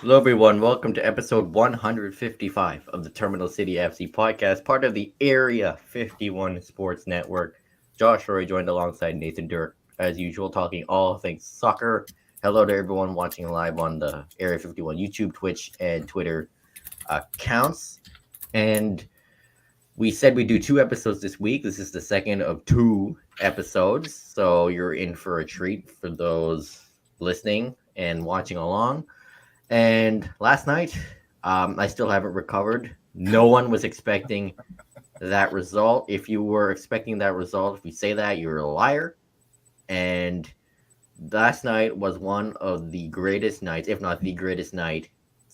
Hello, everyone. Welcome to episode 155 of the Terminal City FC podcast, part of the Area 51 Sports Network. Josh Roy joined alongside Nathan Dirk, as usual, talking all things soccer. Hello to everyone watching live on the Area 51 YouTube, Twitch, and Twitter accounts. And we said we do two episodes this week. This is the second of two episodes, so you're in for a treat for those listening and watching along. And last night, I still haven't recovered. No one was expecting that result. If you were expecting that result, if you say that, you're a liar. And last night was one of the greatest nights, if not the greatest night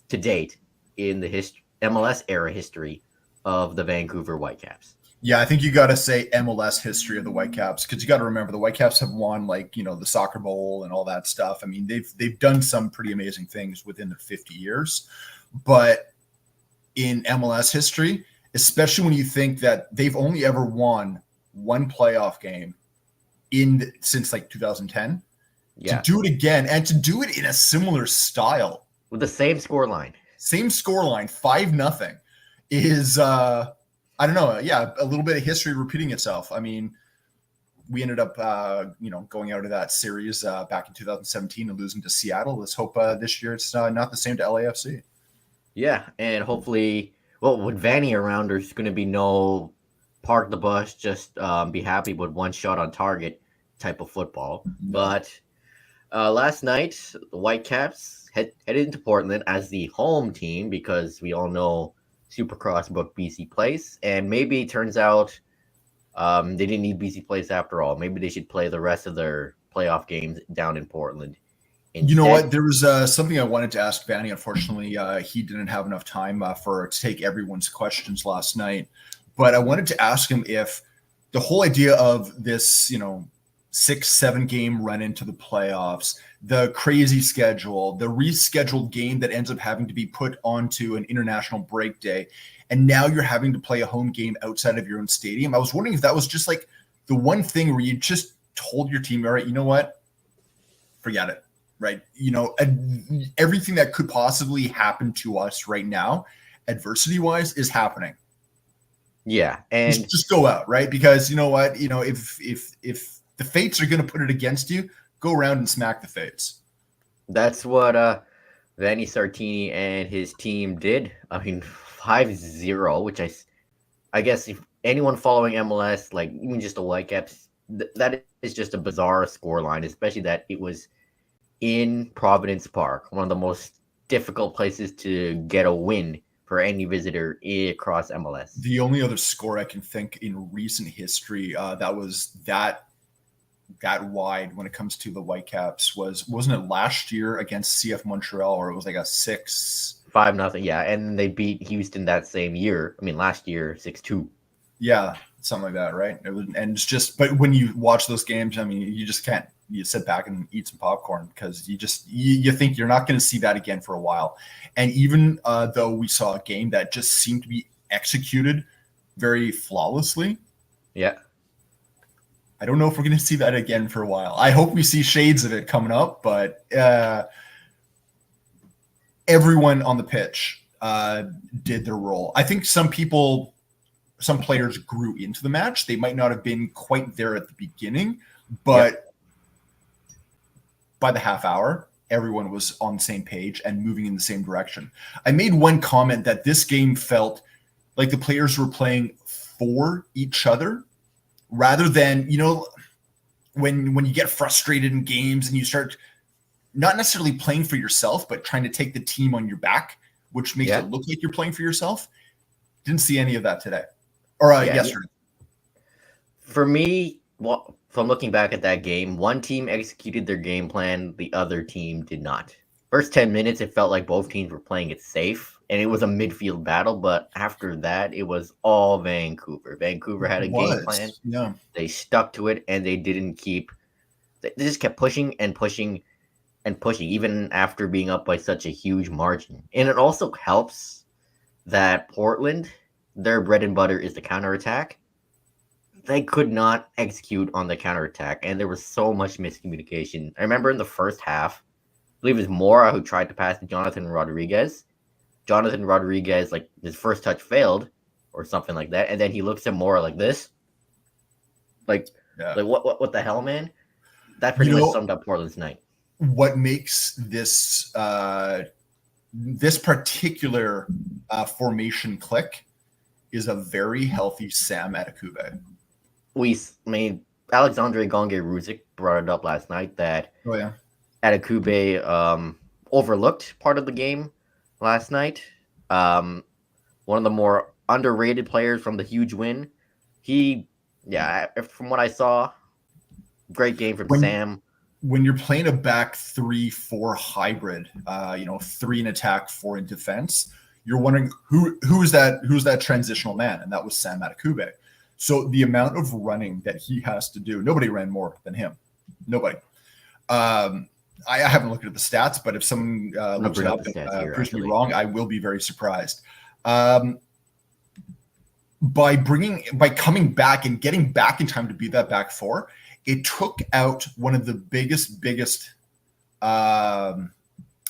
to date in the MLS era history of the Vancouver Whitecaps. Yeah, I think you got to say MLS history of the Whitecaps because you got to remember the Whitecaps have won the Soccer Bowl and all that stuff. I mean, they've done some pretty amazing things within their 50 years, but in MLS history, especially when you think that they've only ever won one playoff game since 2010, Yeah, to do it again and to do it in a similar style with the same scoreline. 5-0 is I don't know. Yeah, a little bit of history repeating itself. I mean, we ended up, going out of that series back in 2017 and losing to Seattle. Let's hope this year it's not the same to LAFC. Yeah, and hopefully, with Vanny around, there's going to be no park the bus, just be happy with one shot on target type of football. But last night, the Whitecaps headed into Portland as the home team because we all know Supercross booked BC Place, and maybe it turns out they didn't need BC Place after all. Maybe they should play the rest of their playoff games down in Portland instead. You know what? There was something I wanted to ask Vanny. Unfortunately, he didn't have enough time to take everyone's questions last night. But I wanted to ask him if the whole idea of this, 6-7 game run into the playoffs, the crazy schedule, the rescheduled game that ends up having to be put onto an international break day, and now you're having to play a home game outside of your own stadium. I was wondering if that was just the one thing where you just told your team, all right, you know what? Forget it, right? Everything that could possibly happen to us right now, adversity-wise, is happening. Yeah, and just go out, right? Because you know what? If the fates are going to put it against you, go around and smack the fates. that's what Vanny Sartini and his team did. I mean, 5-0, which I guess if anyone following MLS, even just the Whitecaps, that is just a bizarre scoreline, especially that it was in Providence Park, one of the most difficult places to get a win for any visitor across MLS. The only other score I can think in recent history that was that wide when it comes to the Whitecaps wasn't it last year against CF Montreal, or it was a 5-0, yeah, and they beat Houston that same year. I mean, last year 6-2. Yeah, something like that, right? And it's just, but when you watch those games, I mean, you just can't. You sit back and eat some popcorn because you think you're not going to see that again for a while. And even though we saw a game that just seemed to be executed very flawlessly, yeah, I don't know if we're going to see that again for a while. I hope we see shades of it coming up, but everyone on the pitch did their role. I think some players grew into the match. They might not have been quite there at the beginning, but by the half hour, everyone was on the same page and moving in the same direction. I made one comment that this game felt like the players were playing for each other rather than, when you get frustrated in games and you start not necessarily playing for yourself, but trying to take the team on your back, which makes it look like you're playing for yourself. Didn't see any of that today or yesterday. For me, from looking back at that game, one team executed their game plan, the other team did not. First 10 minutes, it felt like both teams were playing it safe, and it was a midfield battle, but after that, it was all Vancouver. Vancouver had a game plan. Yeah. They stuck to it, and they just kept pushing and pushing and pushing, even after being up by such a huge margin. And it also helps that Portland, their bread and butter is the counterattack. They could not execute on the counterattack, and there was so much miscommunication. I remember in the first half, believe it's Mora who tried to pass to Jonathan Rodriguez. Jonathan Rodriguez, like his first touch failed or something like that, and then he looks at Mora like this, like what the hell, man? That pretty much summed up Portland's night. What makes this this particular formation click is a very healthy Sam Adekugbe. Alexandre Gonge-Ruzic brought it up last night that Adekugbe overlooked part of the game last night. One of the more underrated players from the huge win. From what I saw, great game from Sam. When you're playing a back 3-4 hybrid, 3 in attack, 4 in defense, you're wondering who's that transitional man, and that was Sam Adekugbe. So the amount of running that he has to do, nobody ran more than him. Nobody. I haven't looked at the stats, but if someone looks it up and proves me wrong, I will be very surprised. By coming back and getting back in time to beat that back 4, it took out one of the biggest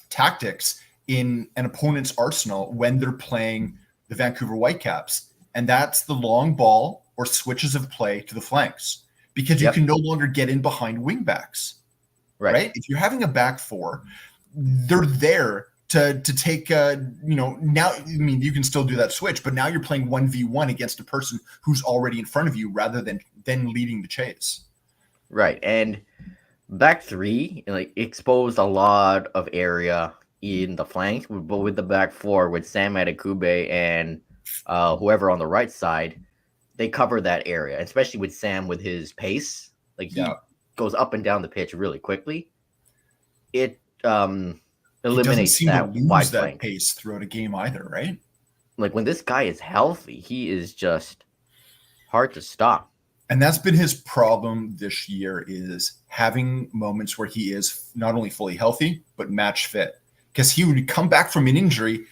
tactics in an opponent's arsenal when they're playing the Vancouver Whitecaps, and that's the long ball or switches of play to the flanks, because you can no longer get in behind wingbacks. Right? If you're having a back 4, they're there to take now. I mean, you can still do that switch, but now you're playing 1v1 against a person who's already in front of you rather than leading the chase. Right. And back 3 exposed a lot of area in the flanks, but with the back 4 with Sam Adekugbe and whoever on the right side, they cover that area, especially with Sam with his pace. Like he goes up and down the pitch really quickly. It eliminates that wide flank pace throughout a game either, right? Like when this guy is healthy, he is just hard to stop. And that's been his problem this year, is having moments where he is not only fully healthy, but match fit. Because he would come back from an injury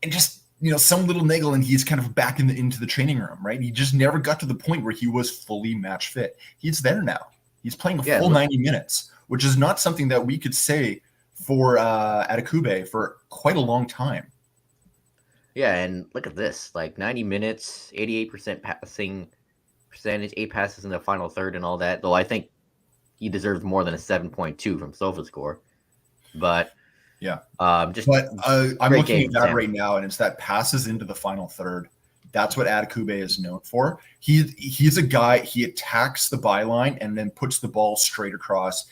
and just, some little niggle and he's kind of back into the training room, right? He just never got to the point where he was fully match fit. He's there now. He's playing a full 90 minutes, which is not something that we could say for Adekugbe for quite a long time. Yeah, and look at this. 90 minutes, 88% passing percentage, 8 passes in the final third and all that, though I think he deserves more than a 7.2 from SofaScore. But I'm looking at that right now, and it's that passes into the final third. That's what Adekugbe is known for. He's a guy, he attacks the byline and then puts the ball straight across.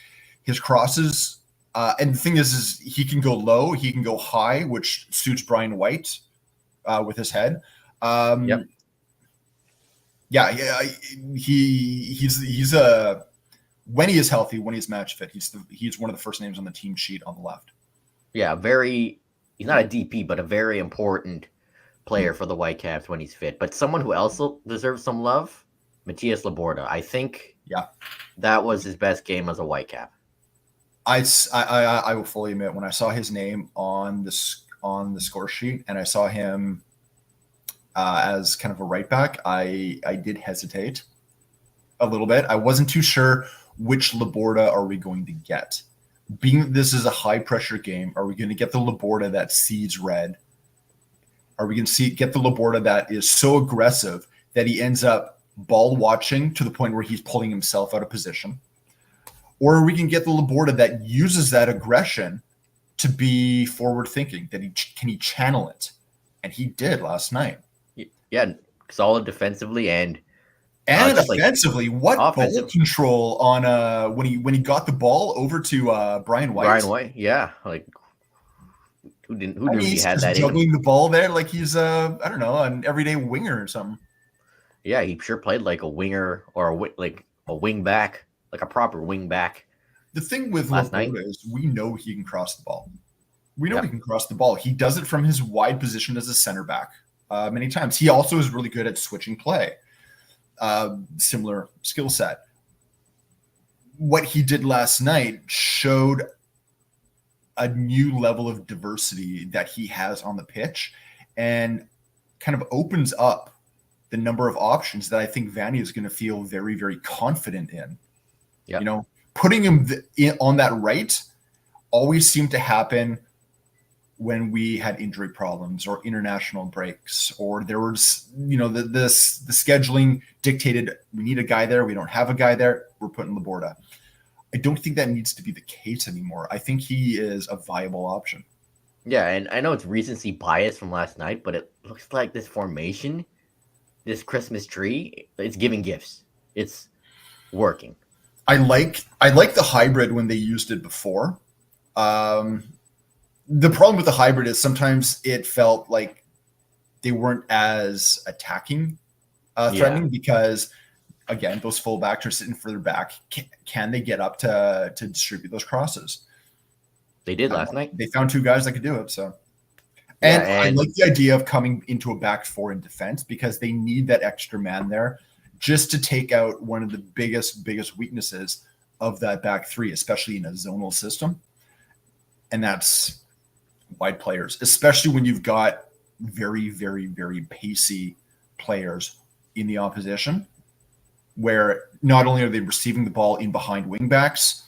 His crosses, and the thing is he can go low, he can go high, which suits Brian White with his head. He's when he is healthy, when he's match fit, he's one of the first names on the team sheet on the left. Yeah, he's not a DP, but a very important player for the Whitecaps when he's fit. But someone who also deserves some love, Matias Laborda. I think that was his best game as a Whitecap. I will fully admit, when I saw his name on the score sheet and I saw him as kind of a right back, I did hesitate a little bit. I wasn't too sure which Laborda are we going to get. Being that this is a high pressure game, are we going to get the Laborda that sees red? Are we going to get the Laborda that is so aggressive that he ends up ball watching to the point where he's pulling himself out of position? Or are we going to get the Laborda that uses that aggression to be forward thinking, that he channel it? And he did last night. Yeah, solid defensively and offensively. What ball control on when he got the ball over to Brian White? Brian White, yeah, who knew he had that? Juggling the ball there like he's I don't know, an everyday winger or something. Yeah, he sure played like a winger or a wing back, like a proper wing back. The thing with Laborda is we know he can cross the ball. We know he can cross the ball. He does it from his wide position as a center back many times. He also is really good at switching play. Similar skill set. What he did last night showed a new level of diversity that he has on the pitch and kind of opens up the number of options that I think Vanney is going to feel very, very confident in. Putting him on that right, always seemed to happen when we had injury problems or international breaks, or there was, the scheduling dictated we need a guy there. We don't have a guy there. We're putting Laborda. I don't think that needs to be the case anymore. I think he is a viable option. Yeah, and I know it's recency bias from last night, but it looks like this formation, this Christmas tree, it's giving gifts. It's working. I like the hybrid when they used it before. The problem with the hybrid is sometimes it felt like they weren't as attacking, threatening, because again, those fullbacks are sitting further back. Can they get up to distribute those crosses? They did last night. They found two guys that could do it. So, and I like the idea of coming into a back four in defense, because they need that extra man there just to take out one of the biggest weaknesses of that back three, especially in a zonal system. And that's wide players, especially when you've got very, very, very pacey players in the opposition, where not only are they receiving the ball in behind wing backs,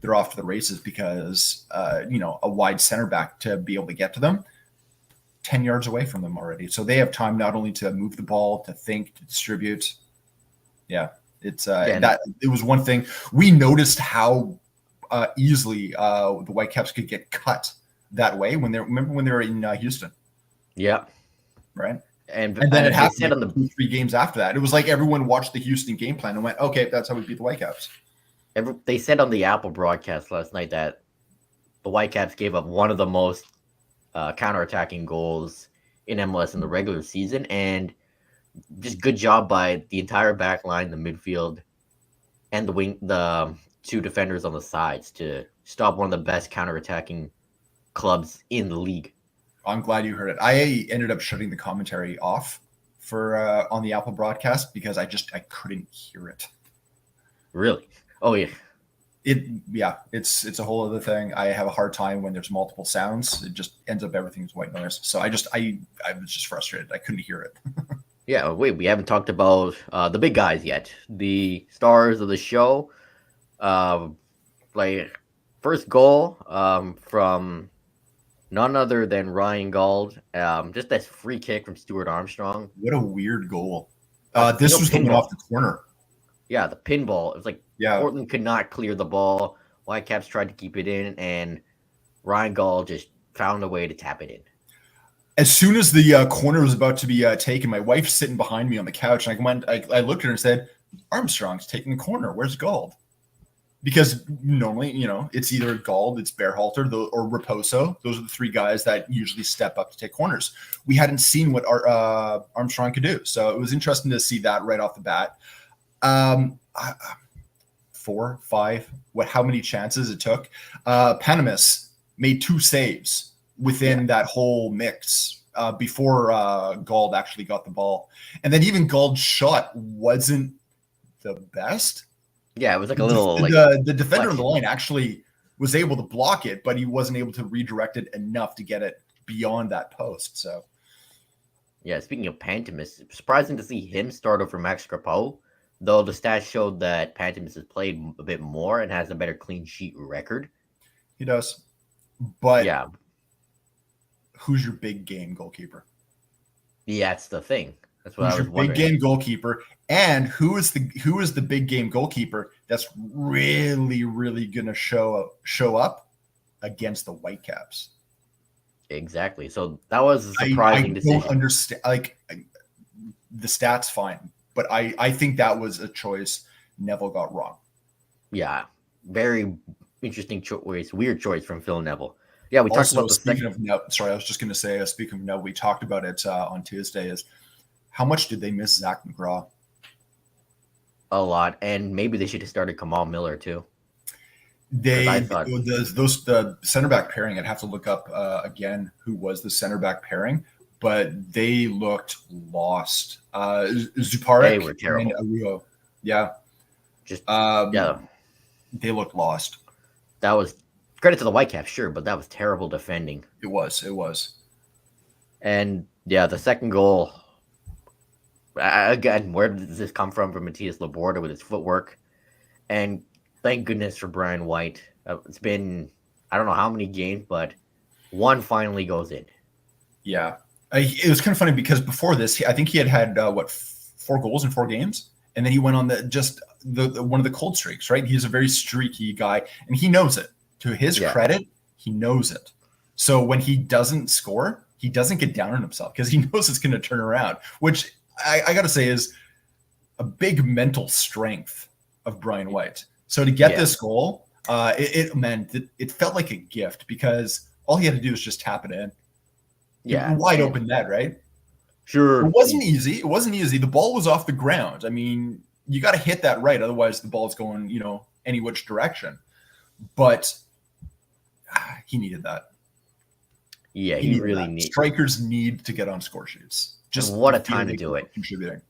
they're off to the races because, a wide center back to be able to get to them 10 yards away from them already. So they have time not only to move the ball, to think, to distribute. Yeah, it's that it was one thing we noticed how easily the Whitecaps could get cut that way when they were in Houston. Yeah. Right. And then it happened on the 2-3 games after that. It was like everyone watched the Houston game plan and went, okay, that's how we beat the Whitecaps. They said on the Apple broadcast last night that the Whitecaps gave up one of the most counterattacking goals in MLS in the regular season, and just good job by the entire back line, the midfield, and the two defenders on the sides to stop one of the best counterattacking clubs in the league. I'm glad you heard it. I ended up shutting the commentary off for on the Apple broadcast because I couldn't hear it. Really? Oh yeah. It's a whole other thing. I have a hard time when there's multiple sounds. It just ends up everything's white noise. So I was just frustrated. I couldn't hear it. Yeah, wait, we haven't talked about the big guys yet. The stars of the show. First goal from none other than Ryan Gauld. Just that free kick from Stuart Armstrong. What a weird goal. This was the one off the corner. Yeah, the pinball. It was like Portland could not clear the ball. Whitecaps tried to keep it in, and Ryan Gauld just found a way to tap it in. As soon as the corner was about to be taken, my wife's sitting behind me on the couch, and I looked at her and said, Armstrong's taking the corner. Where's Gauld? Because normally, it's either Gauld, it's Berhalter, or Raposo. Those are the three guys that usually step up to take corners. We hadn't seen what Armstrong could do. So it was interesting to see that right off the bat. 4, 5, how many chances it took. Panamis made 2 saves within that whole mix before Gauld actually got the ball. And then even Gauld's shot wasn't the best. Yeah, it was like a little the defender on the line actually was able to block it, but he wasn't able to redirect it enough to get it beyond that post. So yeah, speaking of Pantemis, surprising to see him start over Max Crepeau, though the stats showed that Pantemis has played a bit more and has a better clean sheet record. He does. But yeah, who's your big game goalkeeper? Yeah, that's the thing. That's what who's I was your wondering. Big game goalkeeper, and who is the big game goalkeeper that's really, really gonna show up against the Whitecaps? Exactly. So that was a surprising decision. I don't understand. The stats, fine, but I think that was a choice Neville got wrong. Yeah, very interesting choice. Weird choice from Phil Neville. Yeah, we talked about the speaking of Neville. Sorry, I was just going to say. Speaking of Neville, we talked about it on Tuesday. Is how much did they miss Zach McGraw? A lot, and maybe they should have started Kamal Miller too. The center back pairing. I'd have to look up again who was the center back pairing, but they looked lost. Zuparek, they were terrible. And Arujo. Yeah, they looked lost. That was credit to the Whitecaps, sure, but that was terrible defending. It was. And yeah, the second goal. Again, where does this come from Matías Laborda with his footwork? And thank goodness for Brian White. It's been I don't know how many games, but one finally goes in. Yeah. It was kind of funny because before this, I think he had 4 goals in 4 games, and then he went on the one of the cold streaks. Right, he's a very streaky guy, and he knows it. To his credit, he knows it. So when he doesn't score, he doesn't get down on himself because he knows it's going to turn around. Which I got to say is a big mental strength of Brian White. So to get this goal, it felt like a gift because all he had to do was just tap it in. Yeah, wide open net, right? Sure. It wasn't easy. It wasn't easy. The ball was off the ground. I mean, you got to hit that right, otherwise the ball's going, any which direction. But he needed that. Yeah, he really needs. Strikers need to get on score sheets. Just what a time to do it. Contributing.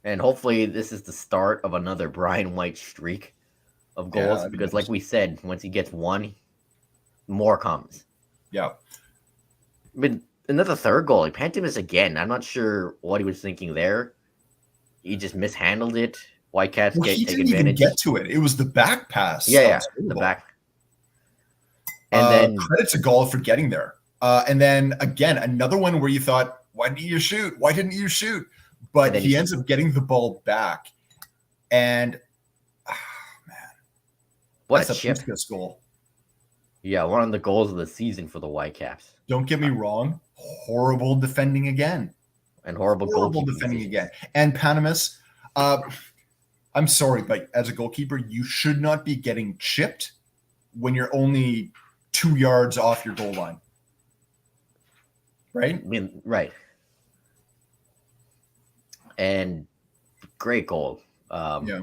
And hopefully this is the start of another Brian White streak of goals because, like we said, once he gets one, more comes. Yeah. But another third goal, he Pantomis again. I'm not sure what he was thinking there. He just mishandled it. Whitecaps take advantage. Even get to it. It was the back pass. Yeah, the back. And then credit to Gall for getting there. And then again, another one where you thought, why didn't you shoot? Why didn't you shoot? But he ends up getting the ball back. And man, what a chip goal. Yeah, one of the goals of the season for the Whitecaps. Don't get me wrong. Horrible defending again. And horrible defending again. And Pantomis, I'm sorry, but as a goalkeeper, you should not be getting chipped when you're only 2 yards off your goal line. Right? I mean, right. And great goal. Yeah.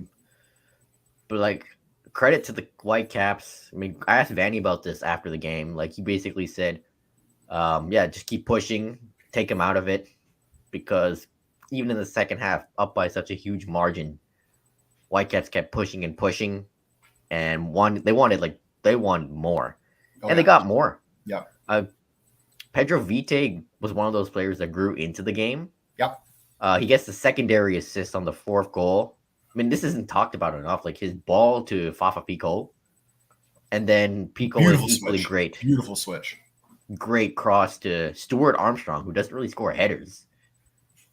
But like, credit to the Whitecaps. I mean, I asked Vanny about this after the game. Like, he basically said, just keep pushing, take him out of it, because even in the second half, up by such a huge margin, Whitecaps kept pushing and pushing, and they won more, they got more. Yeah. Pedro Vite was one of those players that grew into the game. Yep. He gets the secondary assist on the 4th goal. I mean, this isn't talked about enough. Like his ball to Fafa Pico, and then Pico is equally great. Beautiful switch. Great cross to Stuart Armstrong, who doesn't really score headers.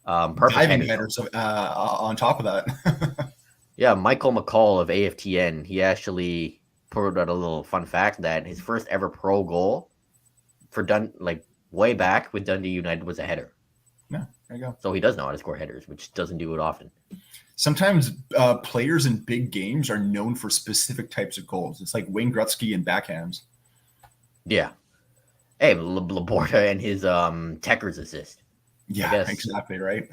Perfect diving headers on top of that. Yeah, Michael McCall of AFTN, he actually put out a little fun fact that his first ever pro goal for way back with Dundee United was a header. Yeah, there you go. So he does know how to score headers, which doesn't do it often. Sometimes players in big games are known for specific types of goals. It's like Wayne Gretzky and backhands. Yeah. Hey, Laporta and his Techers assist. Yeah, exactly right.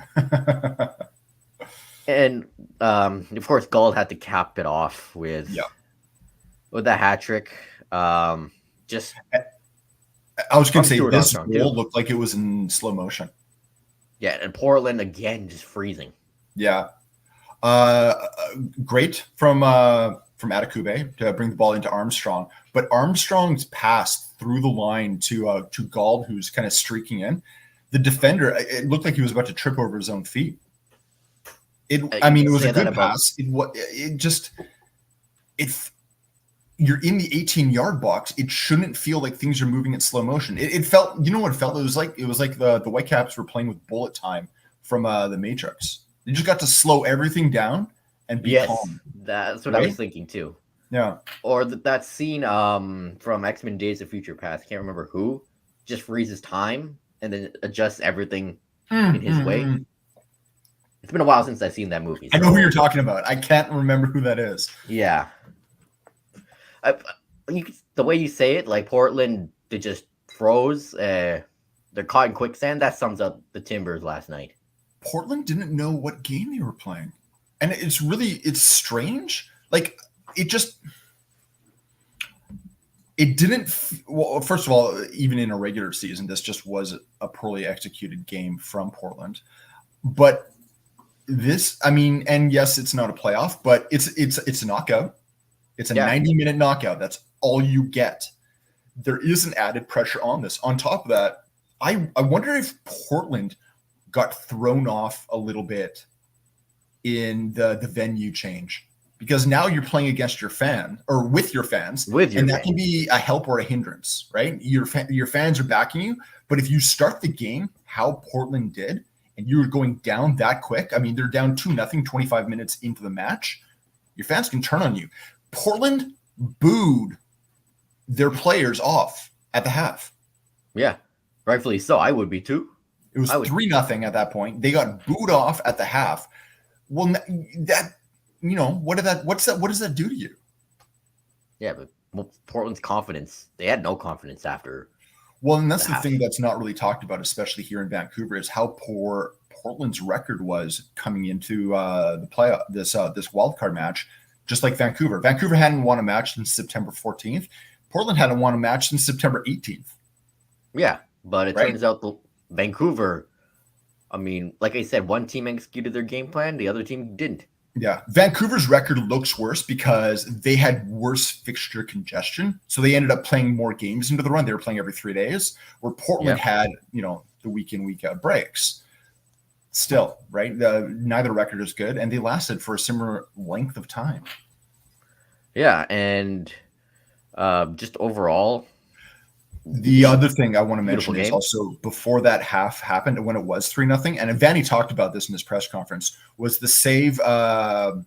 And of course, Gall had to cap it off with the hat trick. I was going to say this goal looked like it was in slow motion. Yeah, and Portland again just freezing. Yeah, great from Atakube to bring the ball into Armstrong, but Armstrong's pass through the line to Gall, who's kind of streaking in. The defender, it looked like he was about to trip over his own feet. It was a good pass. You're in the 18-yard box. It shouldn't feel like things are moving in slow motion. It felt, you know what it felt? It was like the Whitecaps were playing with bullet time from the Matrix. They just got to slow everything down and be calm. That's what I was thinking too. Yeah. Or that scene from X-Men Days of Future Past. I can't remember who. Just freezes time and then adjusts everything in his way. It's been a while since I've seen that movie. So. I know who you're talking about. I can't remember who that is. Yeah. The way you say it, like Portland, they just froze. They're caught in quicksand. That sums up the Timbers last night. Portland didn't know what game they were playing. And it's strange. Like, it didn't, first of all, even in a regular season, this just was a poorly executed game from Portland. But this, and yes, it's not a playoff, but it's a knockout. It's a 90-minute knockout. That's all you get. There is an added pressure on this. On top of that, I wonder if Portland got thrown off a little bit in the venue change, because now you're playing against your fan or with your fans, and that can be a help or a hindrance, right? Your fans are backing you, but if you start the game how Portland did, and you're going down that quick, I mean, they're down 2-0, 25 minutes into the match, your fans can turn on you. Portland booed their players off at the half. Yeah, rightfully so. I would be too. It was 3-0 at that point. They got booed off at the half. Well, that, you know, what does that do to you? Yeah, but Portland's confidence, they had no confidence after. Well, and that's the thing that's not really talked about, especially here in Vancouver, is how poor Portland's record was coming into the playoff, this wild card match, just like Vancouver. Vancouver hadn't won a match since September 14th. Portland hadn't won a match since September 18th. Yeah, but it turns out Vancouver, I mean, like I said, one team executed their game plan, the other team didn't. Yeah, Vancouver's record looks worse because they had worse fixture congestion. So they ended up playing more games into the run. They were playing every 3 days, where Portland had, you know, the week in, week out breaks. Still, right? Neither record is good, and they lasted for a similar length of time. Yeah, and just overall, the other thing I want to mention is also before that half happened, when it was 3-0, and Vanny talked about this in his press conference, was the save that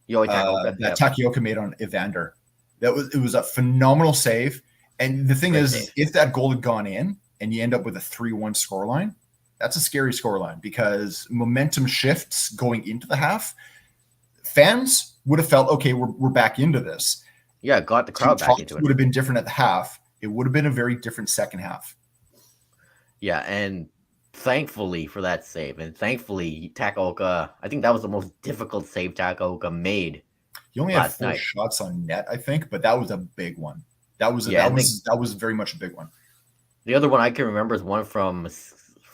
Takioka made on Evander. It was a phenomenal save. And the thing is, if that goal had gone in and you end up with a 3-1 scoreline, that's a scary scoreline because momentum shifts going into the half. Fans would have felt, okay, we're back into this. Yeah, got the crowd back into it. Would have been different at the half. It would have been a very different second half. Yeah, and thankfully for that save, and thankfully Takaoka, I think that was the most difficult save Takaoka made. He only had 4 shots on net, I think, but that was a big one. That was very much a big one. The other one I can remember is one from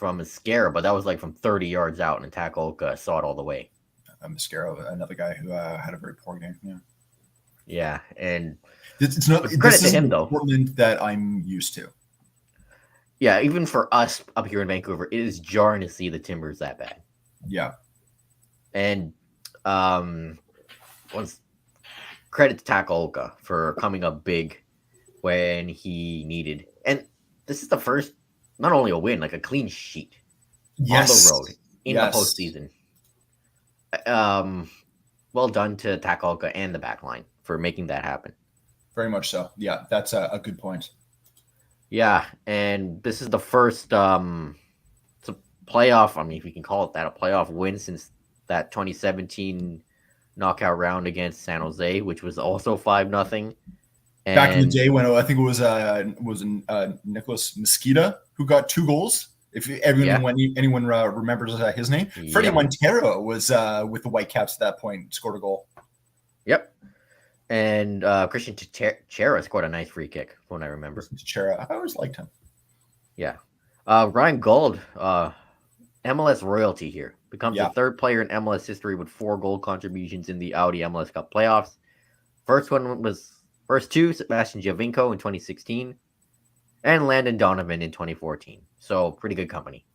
Mascara, but that was like from 30 yards out, and Takaoka saw it all the way. Mascara, another guy who had a very poor game. Yeah. Yeah, and it's not credit to him though. Portland that I'm used to. Yeah, even for us up here in Vancouver, it is jarring to see the Timbers that bad. Yeah, and once credit to Takaoka for coming up big when he needed, and this is the first, not only a win, like a clean sheet on the road in the postseason. Well done to Takaoka and the back line for making that happen. Very much so. Yeah, that's a good point. Yeah, and this is the first it's a playoff, I mean, if we can call it that, a playoff win since that 2017 knockout round against San Jose, which was also 5-0. Back in the day when I think it was Nicholas Mosqueda who got 2 goals. If anyone remembers his name, Freddie Montero was with the Whitecaps at that point, scored a goal. Yep. And Christian Teixeira scored a nice free kick, from what I remember. Teixeira, I always liked him. Yeah. Ryan Gould, MLS royalty here, becomes the third player in MLS history with 4 goal contributions in the Audi MLS Cup playoffs. First two, Sebastian Giovinco in 2016, and Landon Donovan in 2014. So pretty good company.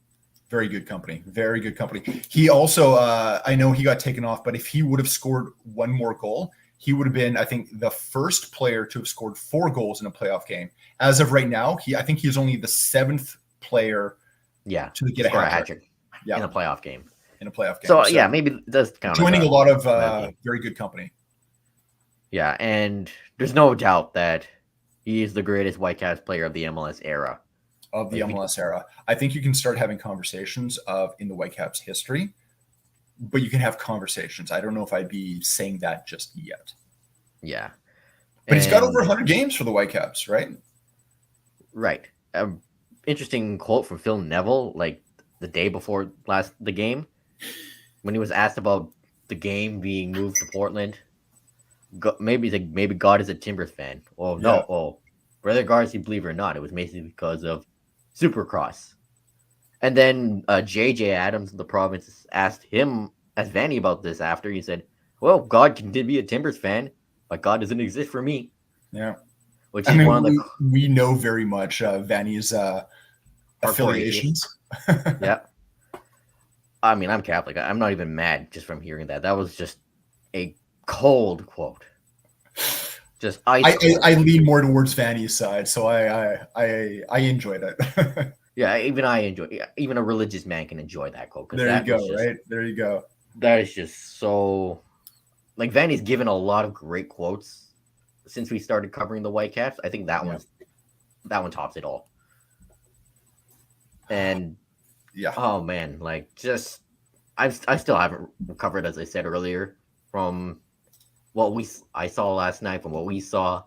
Very good company. Very good company. He also, I know he got taken off, but if he would have scored 1 more goal, he would have been, I think, the first player to have scored 4 goals in a playoff game. As of right now, I think he's only the 7th player to get a hat trick in a playoff game. So maybe it does count. Joining a lot of very good company. Yeah, and there's no doubt that he is the greatest Whitecaps player of the MLS era. I think you can start having conversations in the Whitecaps history, but you can have conversations. I don't know if I'd be saying that just yet. Yeah. But he's got over 100 games for the Whitecaps, right? Right. Interesting quote from Phil Neville, like the day before the game, when he was asked about the game being moved to Portland. Maybe God is a Timbers fan. Well, no. Yeah. Well, Brother Garcia, believe it or not, it was basically because of Supercross. And then JJ Adams of the province asked Vanny about this after. He said, well, God can be a Timbers fan, but God doesn't exist for me. Yeah. Which is one of the... We know very much Vanny's affiliations. Yeah. I mean, I'm Catholic. I'm not even mad just from hearing that. That was just a cold quote. Just ice I, cold. I lean more towards Vanny's side, so I enjoyed it. Yeah, even I enjoy. Yeah, even a religious man can enjoy that quote because There you that was go, just right? There you go. that is just so. Like Vanny's given a lot of great quotes since we started covering the Whitecaps. I think that Yeah. one tops it all. And Yeah. oh man, like just I still haven't recovered, as I said earlier, from what I saw last night, from what we saw,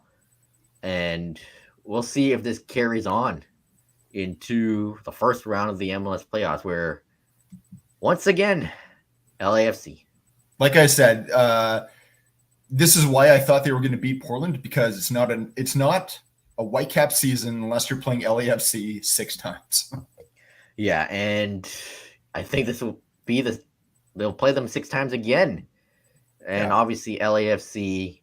and we'll see if this carries on into the first round of the MLS playoffs, where once again LAFC. Like I said, this is why I thought they were going to beat Portland, because it's not a Whitecap season unless you're playing LAFC 6 times. Yeah, and I think this will be they'll play them 6 times again. And obviously LAFC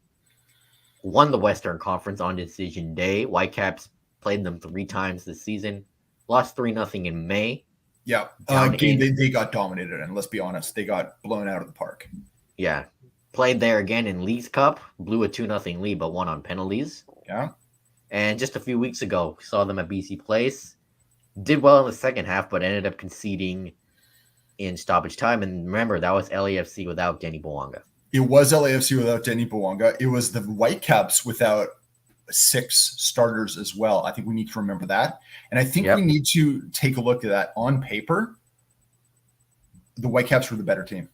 won the Western Conference on decision day. Whitecaps played them 3 times this season. Lost 3-0 in May. Yeah. They got dominated, and let's be honest, they got blown out of the park. Yeah. Played there again in Leagues Cup, blew a 2-0 lead, but won on penalties. Yeah. And just a few weeks ago, saw them at BC Place. Did well in the second half, but ended up conceding in stoppage time. And remember, that was LAFC without Denny Bouanga. It was LAFC without Denny Bouanga. It was the Whitecaps without 6 starters as well. I think we need to remember that. And I think we need to take a look at that. On paper, the Whitecaps were the better team.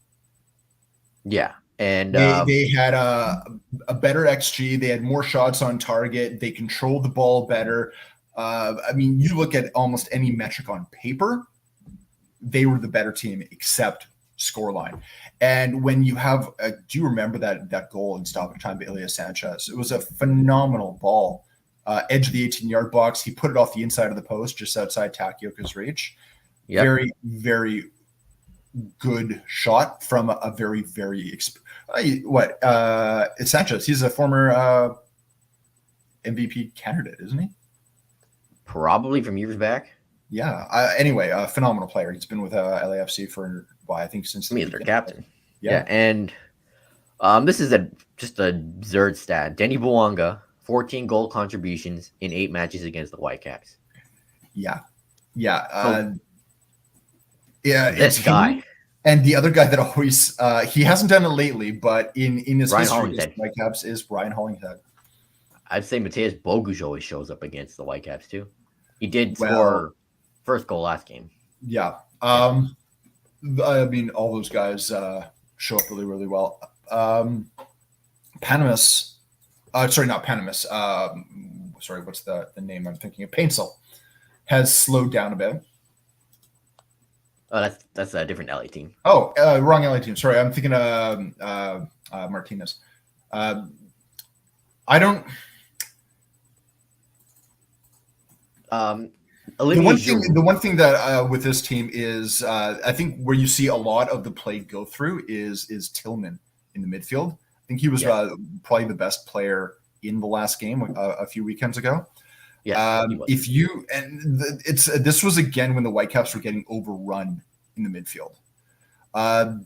Yeah. And they had a better XG. They had more shots on target. They controlled the ball better. I mean, you look at almost any metric on paper, they were the better team except scoreline. And when you have, do you remember that goal in stoppage time by Ilya Sanchez? It was a phenomenal ball, edge of the 18-yard box. He put it off the inside of the post, just outside Takioka's reach. Yep. Very, very good shot from a very, very it's Sanchez. He's a former MVP candidate, isn't he? Probably from years back. Yeah. Anyway, a phenomenal player. He's been with LAFC for, I think, since he's their captain. Yeah. And this is just a absurd stat. Denny Bouanga, 14 goal contributions in 8 matches against the Whitecaps. Yeah. Yeah. Yeah. This guy. And the other guy that always he hasn't done it lately, but in his Ryan history Hollingshead. with Whitecaps is Ryan Hollingshead. I'd say Mateus Bogusz always shows up against the Whitecaps too. He did score first goal last game. Yeah. I mean, all those guys show up really, really well. Panamas, sorry, not Panamas. Sorry, what's the name I'm thinking of? Paintsel has slowed down a bit. Oh, that's a different LA team. Oh, wrong LA team. Sorry, I'm thinking Martinez. I don't. The one thing that with this team is I think where you see a lot of the play go through is Tillman in the midfield. I think he was probably the best player in the last game a few weekends ago. Yeah. This was again when the Whitecaps were getting overrun in the midfield.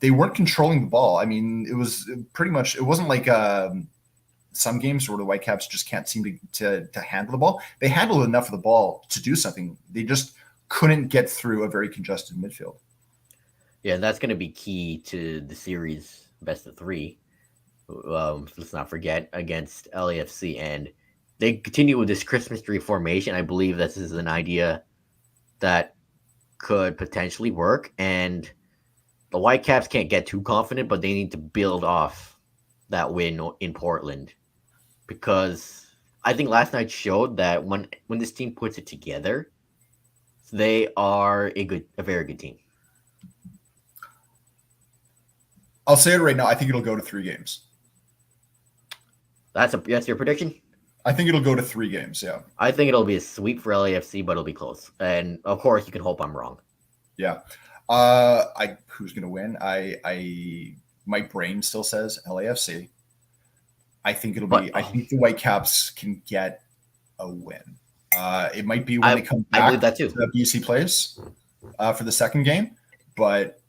They weren't controlling the ball. I mean, it was pretty much. It wasn't like some games where the Whitecaps just can't seem to handle the ball. They handled enough of the ball to do something. They just couldn't get through a very congested midfield. Yeah, and that's going to be key to the series best of 3. Let's not forget, against LAFC. And they continue with this Christmas tree formation. I believe this is an idea that could potentially work. And the Whitecaps can't get too confident, but they need to build off that win in Portland. Because I think last night showed that when this team puts it together, they are a very good team. I'll say it right now. I think it'll go to 3 games. That's your prediction? I think it'll go to 3 games, yeah. I think it'll be a sweep for LAFC, but it'll be close. And of course, you can hope I'm wrong. Yeah. Who's going to win? My brain still says LAFC. I think it'll be. I think the Whitecaps can get a win. It might be when they come back. I believe that too. To the BC Place for the second game, but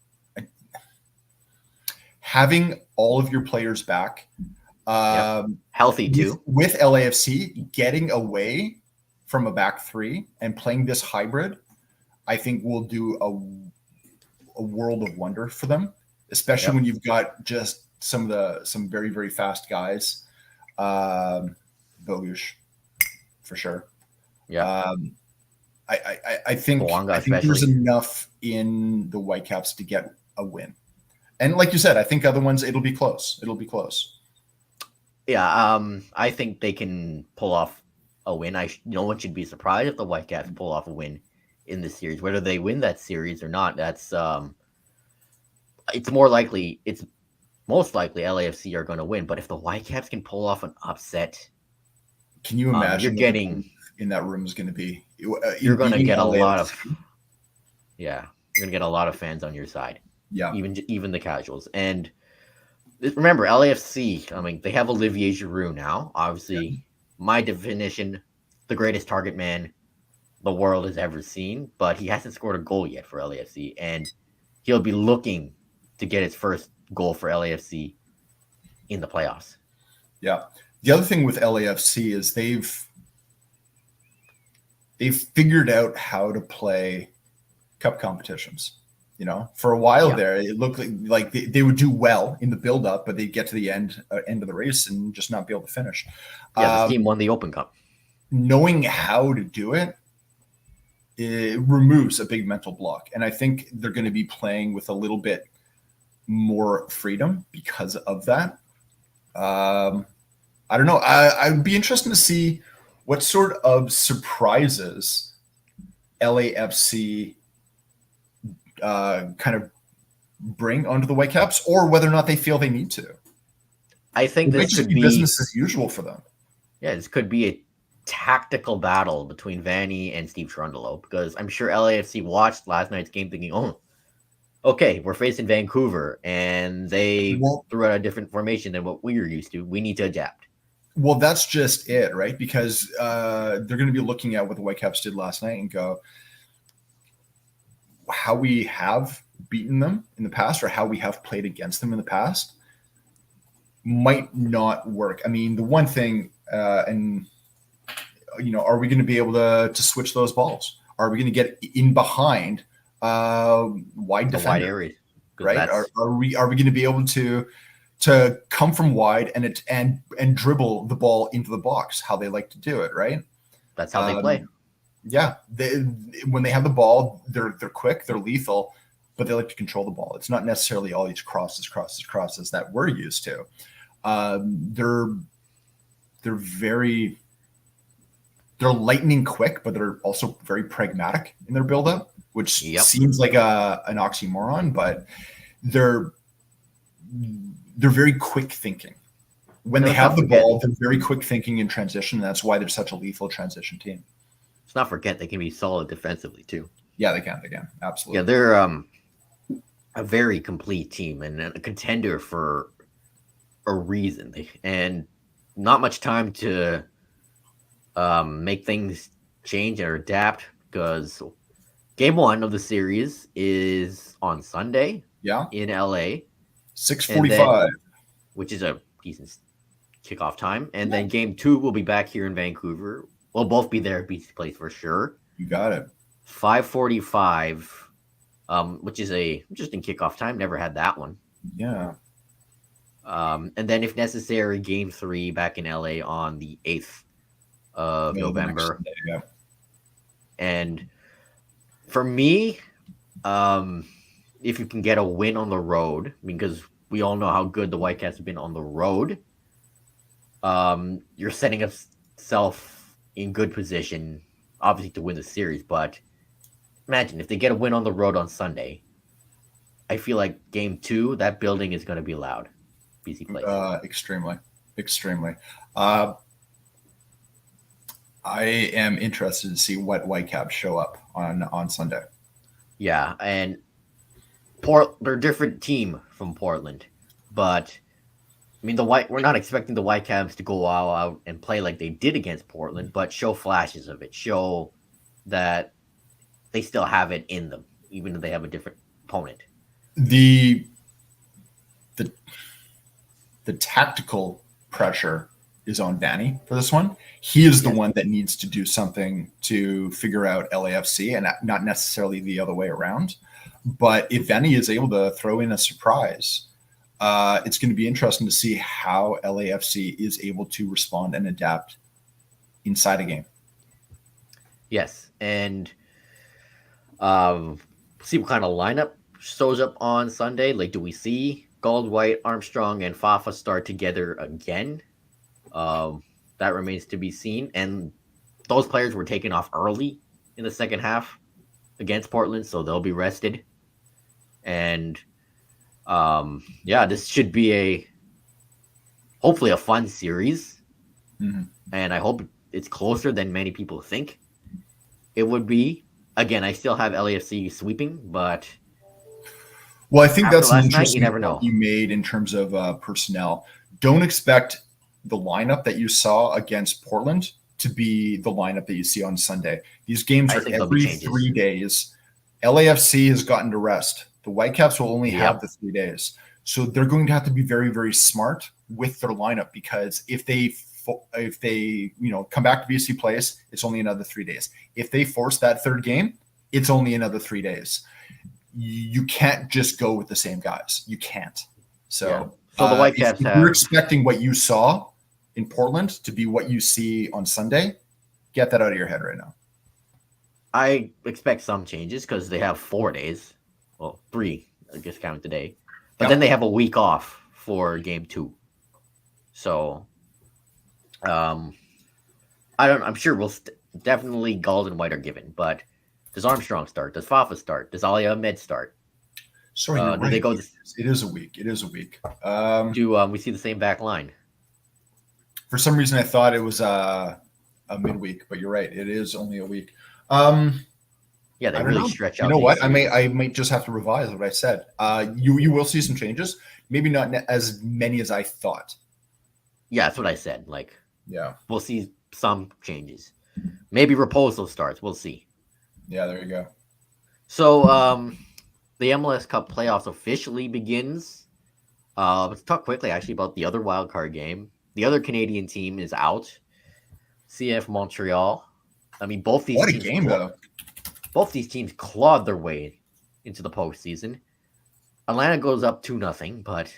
having all of your players back, healthy too, with LAFC getting away from a back three and playing this hybrid, I think will do a world of wonder for them, especially when you've got just some very, very fast guys. Bogusz, for sure. Yeah. I think there's enough in the Whitecaps to get a win. And like you said, I think other ones, it'll be close. Yeah, I think they can pull off a win. No one should be surprised if the Whitecaps pull off a win in this series. Whether they win that series or not, that's it's most likely LAFC are going to win. But if the Whitecaps can pull off an upset, can you imagine you're getting in that room is going to be? You're going to get a lot of you're going to get a lot of fans on your side. Yeah, even the casuals. And remember, LAFC, I mean, they have Olivier Giroud now. Obviously, my definition, the greatest target man the world has ever seen, but he hasn't scored a goal yet for LAFC, and he'll be looking to get his first goal for LAFC in the playoffs. Yeah. The other thing with LAFC is they've figured out how to play cup competitions. You know, for a while there, it looked like they would do well in the build-up, but they'd get to the end of the race and just not be able to finish. Yeah, this team won the Open Cup. Knowing how to do it removes a big mental block, and I think they're going to be playing with a little bit more freedom because of that. I don't know. I'd be interested to see what sort of surprises LAFC kind of bring onto the Whitecaps, or whether or not they feel they need to. I think this could be business as usual for them. Yeah, this could be a tactical battle between Vanny and Steve Cherundolo, because I'm sure LAFC watched last night's game thinking, oh, okay, we're facing Vancouver, and they threw out a different formation than what we were used to. We need to adapt. Well, that's just it, right? Because they're going to be looking at what the Whitecaps did last night and go, how we have beaten them in the past, or how we have played against them in the past, might not work. I mean, the one thing, and you know, are we going to be able to switch those balls? Are we going to get in behind wide areas, right? Are we going to be able to come from wide and dribble the ball into the box, how they like to do it, right? That's how they play. Yeah, when they have the ball, they're quick, they're lethal, but they like to control the ball. It's not necessarily all these crosses that we're used to. They're lightning quick, but they're also very pragmatic in their buildup, which seems like an oxymoron, but they're very quick thinking. When they have the ball, they're very quick thinking in transition. And that's why they're such a lethal transition team. Let's not forget they can be solid defensively too. Yeah, they can. Absolutely. Yeah, they're a very complete team and a contender for a reason. And not much time to make things change or adapt, because game one of the series is on Sunday. Yeah, in LA, 6:45, which is a decent kickoff time. And then game two will be back here in Vancouver. We'll both be there at BC Place for sure. You got it. 5:45, which is a interesting kickoff time. Never had that one. Yeah. And then, if necessary, game three back in LA on the 8th of November. Yeah. And for me, if you can get a win on the road, because we all know how good the Whitecaps have been on the road, you're setting yourself in good position, obviously, to win the series. But imagine if they get a win on the road on Sunday. I feel like game two, that building is going to be loud. BC Place. Extremely. I am interested to see what Whitecaps show up on Sunday. Yeah, and they're a different team from Portland, but I mean, we're not expecting the Whitecaps to go out and play like they did against Portland, but show flashes of it. Show that they still have it in them, even if they have a different opponent. The the tactical pressure is on Vanny for this one. He is the one that needs to do something to figure out LAFC and not necessarily the other way around. But if Vanny is able to throw in a surprise, it's going to be interesting to see how LAFC is able to respond and adapt inside a game. Yes, and see what kind of lineup shows up on Sunday. Like, do we see Gold, White, Armstrong, and Fafa start together again? That remains to be seen. And those players were taken off early in the second half against Portland, so they'll be rested. And this should be hopefully a fun series. Mm-hmm. And I hope it's closer than many people think it would be. Again, I still have LAFC sweeping, but well, I think that's an night, interesting you never point know. you made in terms of personnel. Don't expect the lineup that you saw against Portland to be the lineup that you see on Sunday. These games are every 3 days. LAFC has gotten to rest. The Whitecaps will only have the 3 days. So they're going to have to be very, very smart with their lineup, because if they come back to VC Place, it's only another 3 days. If they force that third game, it's only another 3 days. You can't just go with the same guys. You can't. So the Whitecaps if you're expecting what you saw in Portland to be what you see on Sunday, get that out of your head right now. I expect some changes because they have 4 days. Well, 3, I guess, counting today. But then they have a week off for game 2. So, I'm sure we'll definitely Gold and White are given. But does Armstrong start? Does Fafa start? Does Ali Ahmed start? Sorry, you're right. They go? It is a week. It is a week. Do we see the same back line? For some reason, I thought it was a midweek, but you're right. It is only a week. They really stretch out. You know what? I might just have to revise what I said. You will see some changes. Maybe not as many as I thought. Yeah, that's what I said. We'll see some changes. Maybe Raposo starts. We'll see. Yeah, there you go. So, the MLS Cup playoffs officially begins. Let's talk quickly, actually, about the other wildcard game. The other Canadian team is out. CF Montreal. I mean, both these teams. What a game, though. Both these teams clawed their way into the postseason. Atlanta goes up 2-0, but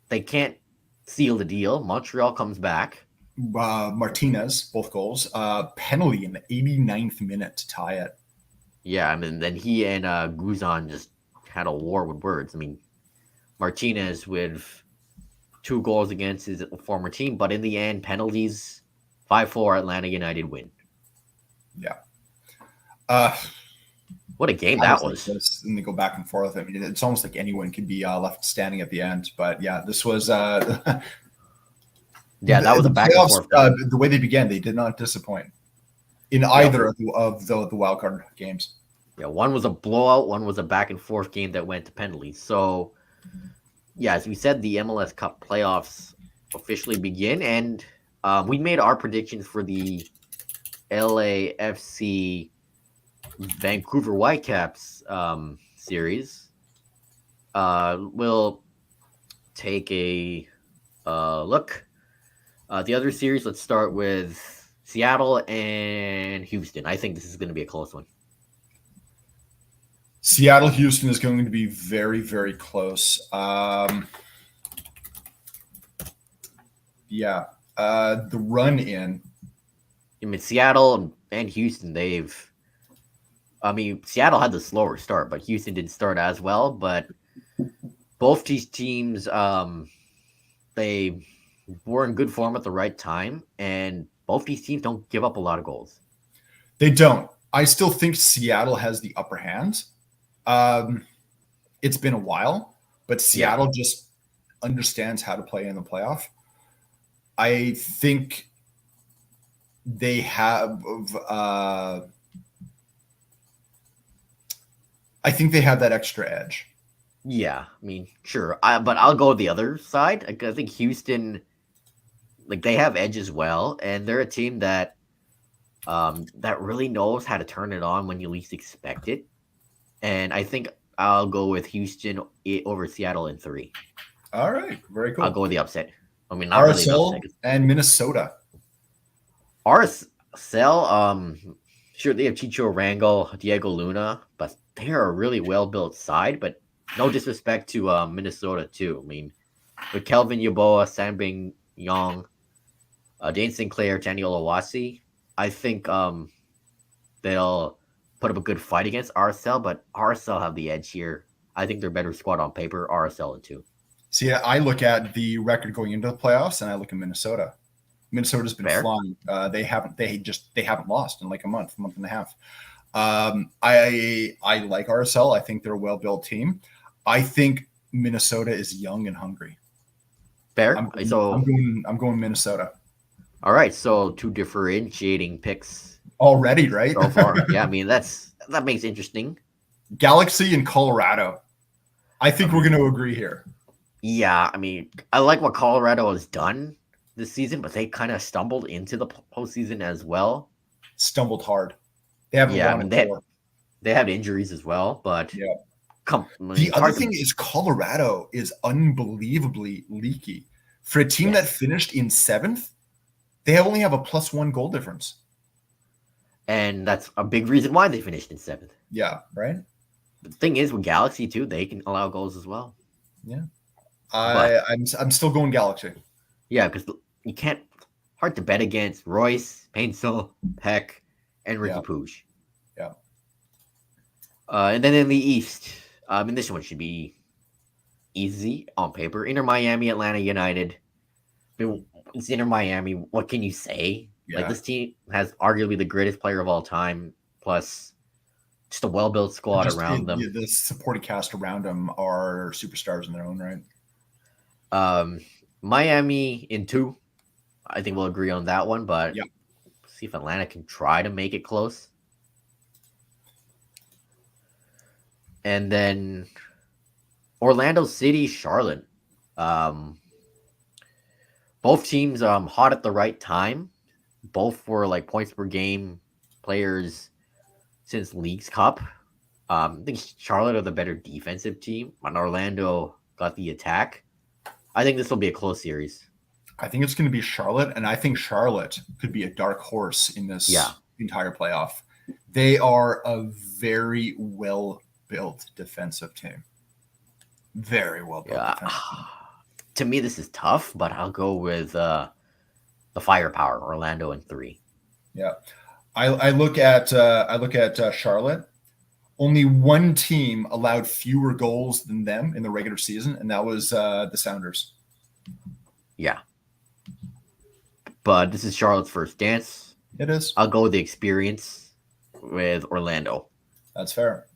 they can't seal the deal. Montreal comes back. Martinez, both goals. Penalty in the 89th minute to tie it. Yeah, I mean, then he and Guzan just had a war with words. I mean, Martinez with 2 goals against his former team, but in the end, penalties, 5-4, Atlanta United win. Yeah. What a game that was. And they go back and forth. I mean, it's almost like anyone can be left standing at the end. But yeah, this was that was a back and forth. The way they began, they did not disappoint in either of the wild card games. Yeah, one was a blowout, one was a back and forth game that went to penalties. So, yeah, as we said, the MLS Cup playoffs officially begin, and we made our predictions for the LAFC Vancouver Whitecaps series. We'll take a look. The other series, let's start with Seattle and Houston. I think this is going to be a close one. Seattle-Houston is going to be very, very close. The run in. I mean, Seattle and Houston, Seattle had the slower start, but Houston didn't start as well. But both these teams, they were in good form at the right time, and both these teams don't give up a lot of goals. They don't. I still think Seattle has the upper hand. It's been a while, but Seattle just understands how to play in the playoff. I think they have that extra edge. Yeah, I mean, sure. But I'll go the other side. I think Houston, they have edge as well, and they're a team that really knows how to turn it on when you least expect it. And I think I'll go with Houston over Seattle in 3. All right, very I'll cool. go with the upset. I mean, not really an upset. RSL and Minnesota. RSL, sure they have Chicho Rangel, Diego Luna, but they are a really well built side. But no disrespect to Minnesota too. I mean, with Kelvin Yaboa, Sanbing Yong, Dane Sinclair, Daniel Owasi, I think they'll put up a good fight against RSL, but RSL have the edge here. I think they're better squad on paper. RSL in two. See, I look at the record going into the playoffs, and I look at Minnesota. Minnesota's been Fair. flying. They haven't lost in like a month and a half. I like RSL. I think they're a well built team. I think Minnesota is young and hungry. Fair. I'm So going Minnesota all right. So two differentiating picks already, right? so far. Yeah, I mean that makes it interesting. Galaxy and Colorado. I think we're going to agree here. Yeah, I mean, I like what Colorado has done this season, but they kind of stumbled into the postseason as well. Stumbled hard. They haven't Yeah, I won mean, before. they have injuries as well, but Yeah. the other thing is Colorado is unbelievably leaky. For a team that finished in 7th, they only have a +1 goal difference. And that's a big reason why they finished in 7th. Yeah, right? The thing is, with Galaxy, too, they can allow goals as well. Yeah. I'm still going Galaxy. Yeah, because you can't, hard to bet against Royce, Paintsel, Peck, and Ricky Pooch. Yeah. And then in the East, this one should be easy on paper. Inter Miami, Atlanta United. I mean, it's Inter Miami. What can you say? Yeah. Like, this team has arguably the greatest player of all time, plus just a well-built squad around them. The supporting cast around them are superstars in their own right. Miami in 2. I think we'll agree on that one, but see if Atlanta can try to make it close. And then Orlando City, Charlotte. Both teams hot at the right time. Both were like points per game players since Leagues Cup. I think Charlotte are the better defensive team, and Orlando got the attack. I think this will be a close series. I think it's going to be Charlotte, and I think Charlotte could be a dark horse in this entire playoff. They are a very well-built defensive team. Very well-built defensive team. To me, this is tough, but I'll go with the firepower, Orlando in 3. Yeah. I look at Charlotte. Only one team allowed fewer goals than them in the regular season, and that was the Sounders. Yeah. But this is Charlotte's first dance. It is. I'll go with the experience with Orlando. That's fair.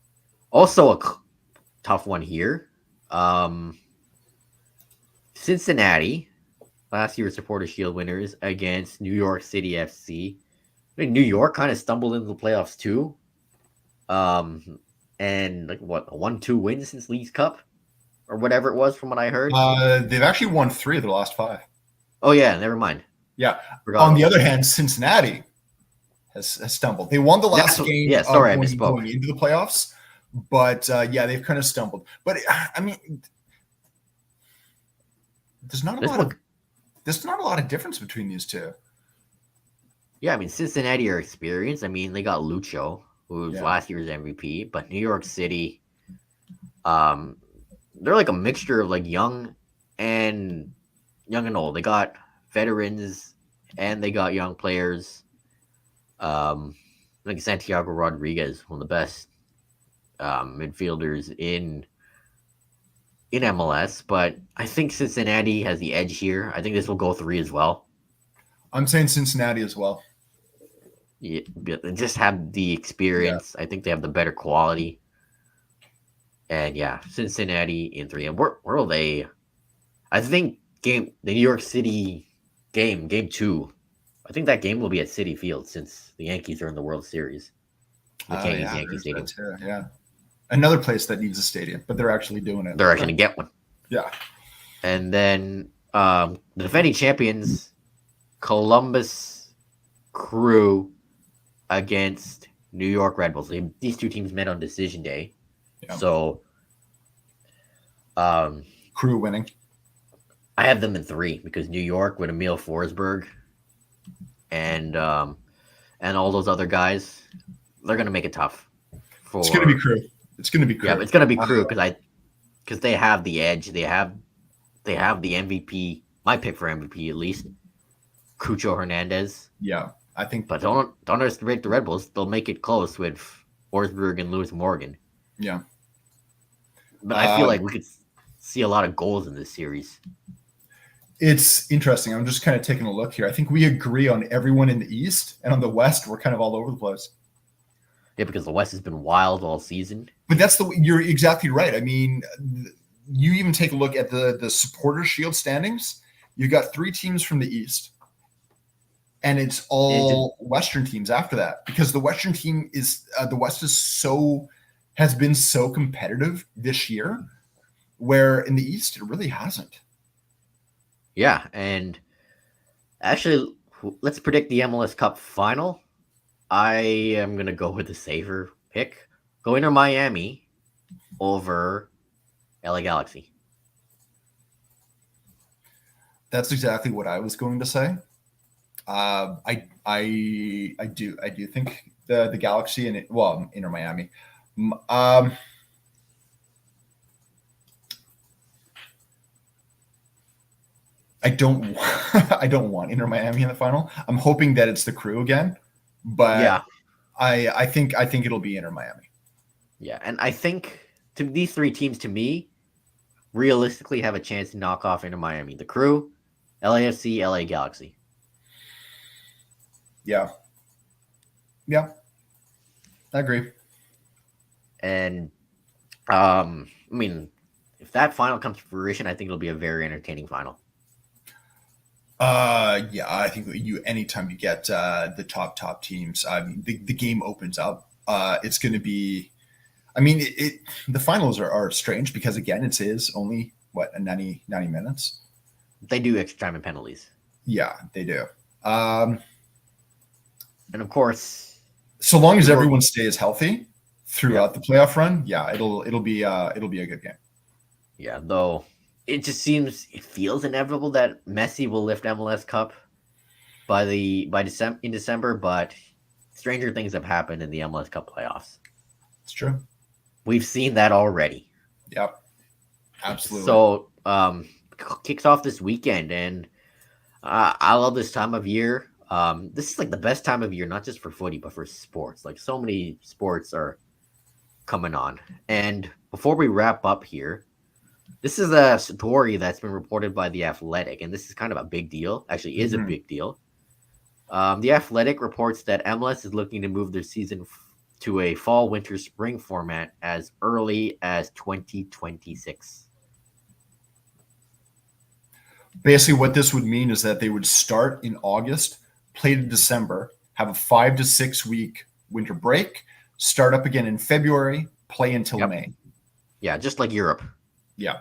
Also a tough one here. Cincinnati, last year's Supporter Shield winners against New York City FC. I mean, New York kind of stumbled into the playoffs too. And like what, a 1-2 win since Leagues Cup or whatever it was from what I heard. They've actually won 3 of their last 5. Oh yeah, never mind. Yeah. On the other hand, Cincinnati has stumbled. They won the last game. Yeah, sorry, I misspoke. Going into the playoffs, but they've kind of stumbled. But I mean, there's not a lot of difference between these two. Yeah, I mean, Cincinnati are experienced. I mean, they got Lucho, who was last year's MVP, but New York City, they're like a mixture of like young and old. They got veterans and they got young players. Like Santiago Rodriguez, one of the best midfielders in MLS, but I think Cincinnati has the edge here. I think this will go 3 as well. I'm saying Cincinnati as well. Yeah, they just have the experience. I think they have the better quality. And Cincinnati in 3. And where will they? I think the New York City game 2. I think that game will be at Citi Field since the Yankees are in the World Series. The Yankee Stadium. Yeah. Another place that needs a stadium, but they're actually doing it. They're actually going to get one. Yeah. And then the defending champions, Columbus Crew against New York Red Bulls. These two teams met on decision day. Yeah. So Crew winning. I have them in 3 because New York with Emil Forsberg and all those other guys, they're gonna make it tough. It's going to be For Crew. It's going to be yeah, Crew. but it's gonna be Crew because they have the edge. They have the MVP. My pick for MVP at least, Cucho Hernandez. Yeah, I think. But don't underestimate the Red Bulls. They'll make it close with Forsberg and Lewis Morgan. Yeah. But I feel like we could see a lot of goals in this series. It's interesting. I'm just kind of taking a look here. I think we agree on everyone in the East, and on the West, we're kind of all over the place. Yeah, because the West has been wild all season. But you're exactly right. I mean, you even take a look at the Supporters Shield standings. You got 3 teams from the East, and it's all Western teams after that, because the Western team is the West has been so competitive this year, where in the East it really hasn't. Yeah, and actually, let's predict the MLS Cup final. I am gonna go with the safer pick. Go Inter Miami over LA Galaxy. That's exactly what I was going to say. I do think the Galaxy and Inter Miami. I don't I don't want Inter Miami in the final. I'm hoping that it's the Crew again, but Yeah, I think it'll be Inter Miami. yeah, and I think these 3 teams, to me, realistically have a chance to knock off Inter Miami: the Crew, LAFC, LA Galaxy. Yeah, I agree. And I mean, if that final comes to fruition, I think it'll be a very entertaining final. Yeah, I think anytime you get the top teams, the game opens up. It's going to be. I mean, the finals are strange because again, it is only a 90 minutes. They do extra time and penalties. Yeah, they do. And of course, so long as everyone stays healthy throughout the playoff run, yeah, it'll be a good game. Yeah, though it feels inevitable that Messi will lift MLS Cup in December, but stranger things have happened in the MLS Cup playoffs. It's true. We've seen that already. Yep. Absolutely. So, kicks off this weekend, and I love this time of year. This is like the best time of year, not just for footy, but for sports. Like so many sports are coming on. And before we wrap up here, this is a story that's been reported by The Athletic, and this is kind of a big deal. Actually, is a big deal. The Athletic reports that MLS is looking to move their season to a fall, winter, spring format as early as 2026. Basically, what this would mean is that they would start in August, play to December, have a 5 to 6 week winter break, start up again in February, play until May. Yeah, just like Europe. Yeah.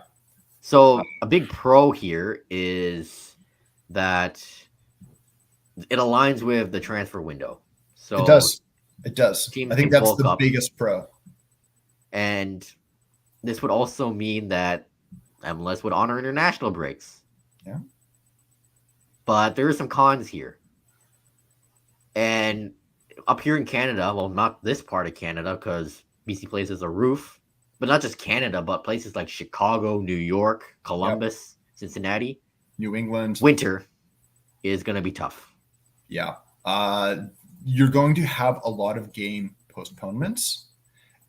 So a big pro here is that it aligns with the transfer window. So it does. It does. I think that's the biggest pro. And this would also mean that MLS would honor international breaks. Yeah. But there are some cons here. And up here in Canada, well, not this part of Canada, because BC plays as a roof, but not just Canada, but places like Chicago, New York, Columbus, Cincinnati, New England. Winter is going to be tough. Yeah. You're going to have a lot of game postponements,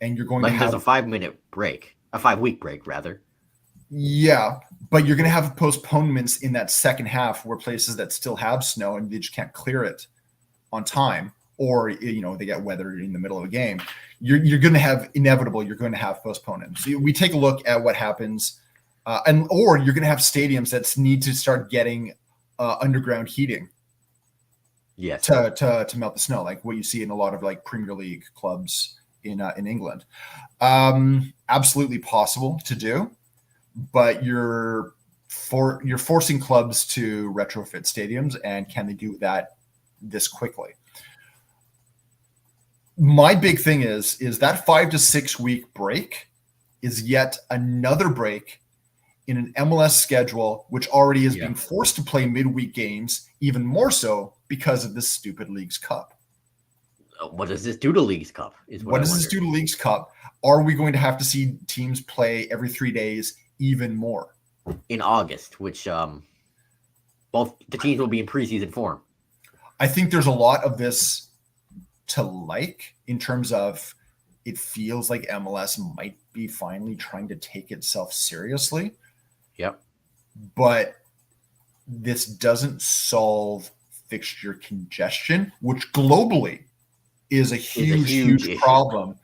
and you're going to have there's a 5-minute break, a 5-week break, rather. Yeah, but you're going to have postponements in that second half where places that still have snow and they just can't clear it on time, or they get weather in the middle of a game. You're going to have you're going to have postponements. So we take a look at what happens, or you're going to have stadiums that need to start getting underground heating. Yes. To melt the snow, like what you see in a lot of like Premier League clubs in England. Absolutely possible to do, but you're forcing clubs to retrofit stadiums, and can they do that this quickly? My big thing is that 5 to 6 week break is yet another break in an MLS schedule, which already is being forced to play midweek games, even more so because of this stupid Leagues Cup. What does this do to Leagues Cup? What does this do to Leagues Cup? Are we going to have to see teams play every 3 days even more? In August, which both the teams will be in preseason form. I think there's a lot of this to like in terms of it feels like MLS might be finally trying to take itself seriously. Yep. But this doesn't solve fixture congestion, which globally is a huge problem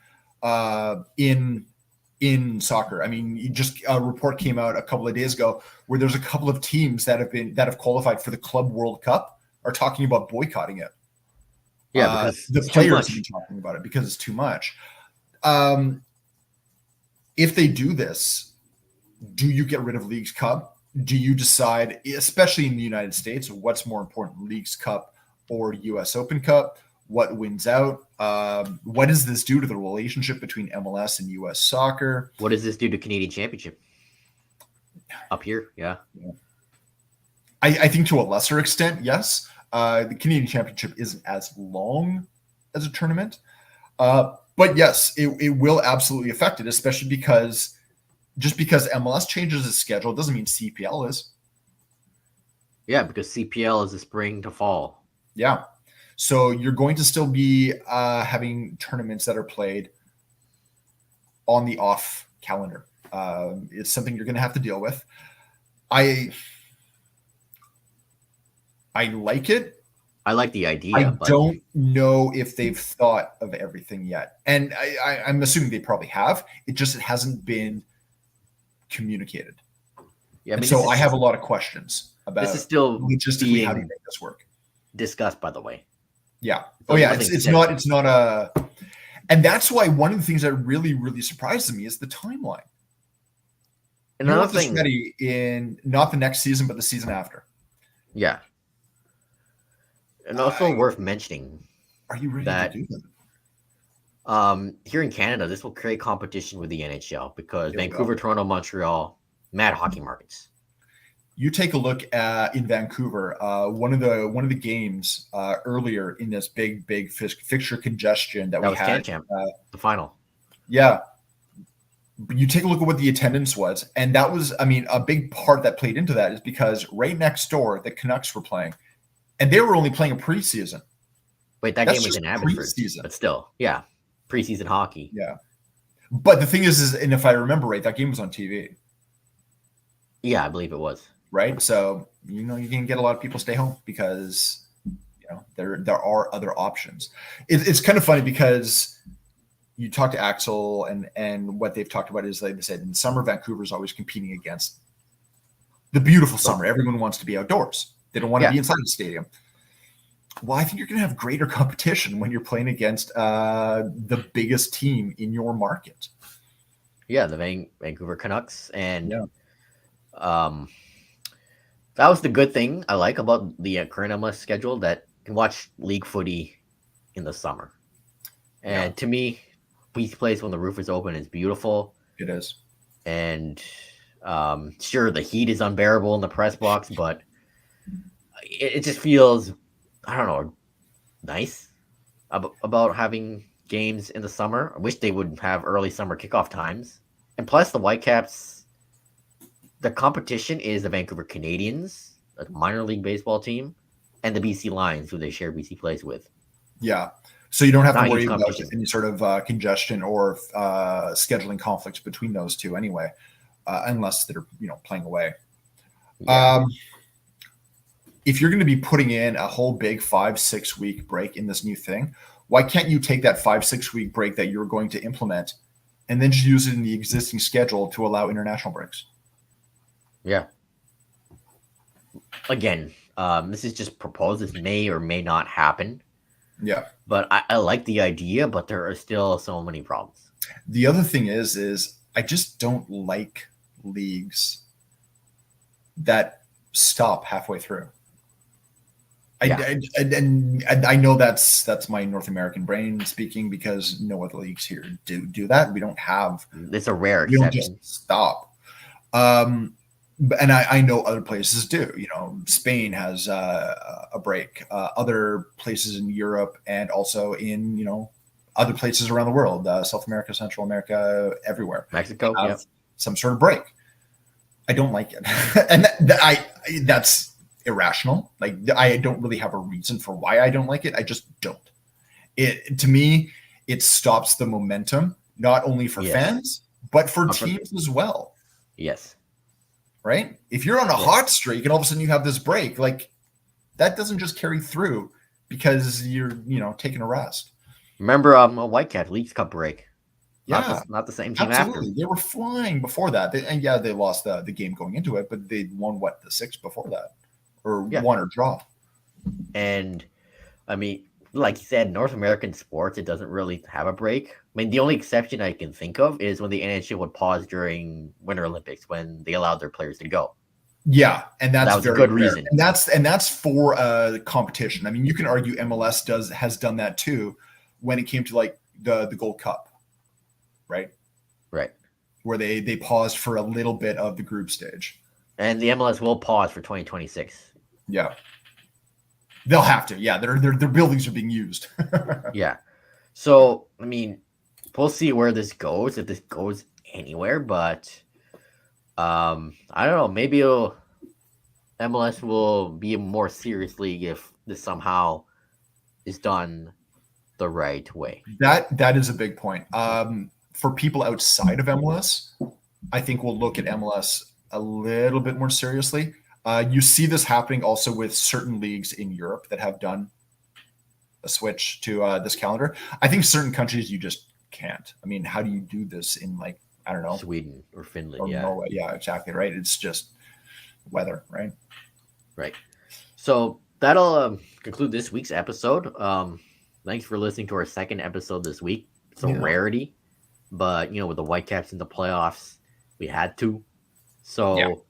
in soccer. I mean, just a report came out a couple of days ago where there's a couple of teams that have qualified for the Club World Cup are talking about boycotting it. Yeah, because the players have been talking about it because it's too much. If they do this, do you get rid of Leagues Cup? Do you decide, especially in the United States, what's more important, Leagues Cup or US Open Cup? What wins out? What does this do to the relationship between MLS and US soccer? What does this do to Canadian Championship? Up here, yeah. I think to a lesser extent, yes. The Canadian Championship isn't as long as a tournament. But yes, it will absolutely affect it, especially because just because MLS changes its schedule doesn't mean CPL is. Yeah, because CPL is the spring to fall. Yeah. So you're going to still be having tournaments that are played on the off calendar. It's something you're going to have to deal with. I like it. I like the idea. I don't know if they've thought of everything yet. And I'm assuming they probably have. It hasn't been communicated. Yeah, I mean, so I have a lot of questions about this is still logistically how do you make this work. Discussed, by the way. Yeah. Oh yeah. It's not a, and that's why one of the things that really, really surprises me is the timeline. Another thing, ready in not the next season, but the season after. Yeah. And also worth mentioning. Are you ready to do that? Here in Canada, this will create competition with the NHL because Vancouver, Toronto, Montreal, mad hockey markets. You take a look at in Vancouver, one of the games earlier in this big fixture congestion that we had, the final. Yeah, you take a look at what the attendance was, and that was, I mean, a big part that played into that is because right next door the Canucks were playing, and they were only playing a preseason. Wait, that game was in Abbotsford, but still, yeah, preseason hockey. Yeah, but the thing is, and if I remember right, that game was on TV. Yeah, I believe it was. Right, so you can get a lot of people stay home because there are other options. It's kind of funny because you talk to Axel and what they've talked about is, like they said, in summer Vancouver is always competing against the beautiful summer. Everyone wants to be outdoors. They don't want to be inside the stadium. Well, I think you're going to have greater competition when you're playing against the biggest team in your market. Yeah, the Vancouver Canucks, and that was the good thing I like about the current MLS schedule, that you can watch league footy in the summer. And to me, Peace Place when the roof is open is beautiful. It is. And sure, the heat is unbearable in the press box, but it just feels, I don't know, nice about having games in the summer. I wish they would have early summer kickoff times. And plus, the Whitecaps, the competition is the Vancouver Canadians, a minor league baseball team, and the BC Lions, who they share BC Place with. Yeah. So you don't have to worry about any sort of congestion or scheduling conflicts between those two anyway, unless they're playing away. Yeah. If you're going to be putting in a whole big 5-6 week break in this new thing, why can't you take that 5-6 week break that you're going to implement and then just use it in the existing schedule to allow international breaks? Yeah. Again, this is just proposed. This may or may not happen. Yeah. But I like the idea, but there are still so many problems. The other thing is I just don't like leagues that stop halfway through. I know that's my North American brain speaking, because no other leagues here do that. We don't have. It's a rare exception. We don't just stop. and I know other places do. You know, Spain has a break. Other places in Europe and also in other places around the world, South America, Central America, everywhere, Mexico, have yep. some sort of break. I don't like it, and that's irrational. Like I don't really have a reason for why I don't like it. I just don't. It to me, it stops the momentum not only for Yes. fans but for But for- teams as well. Yes. Right? If you're on a Yeah. hot streak and all of a sudden you have this break, like that doesn't just carry through because you're taking a rest. Remember a Whitecap Leagues Cup break? Yeah, Not the same team absolutely. after. They were flying before that. They lost the game going into it, but they won the 6 before that, or Yeah. won or draw. And I mean, like you said, North American sports, it doesn't really have a break. I mean, the only exception I can think of is when the NHL would pause during Winter Olympics when they allowed their players to go. Yeah, and that's That was a very good rare. reason. And that's for competition. I mean, you can argue MLS has done that too when it came to like the Gold Cup, right? Right. Where they paused for a little bit of the group stage. And the MLS will pause for 2026. Yeah. They'll have to. Yeah, their buildings are being used. Yeah. So, I mean, we'll see where this goes, if this goes anywhere, but I don't know. Maybe MLS will be more seriously if this somehow is done the right way. That is a big point. For people outside of MLS, I think we'll look at MLS a little bit more seriously. You see this happening also with certain leagues in Europe that have done a switch to this calendar. I think certain countries you just can't. I mean, how do you do this in like, I don't know, Sweden or Finland, or yeah. Norway? Yeah, exactly, right? It's just weather, right? Right. So that'll conclude this week's episode. Thanks for listening to our second episode this week. It's a rarity, but with the Whitecaps in the playoffs, we had to. So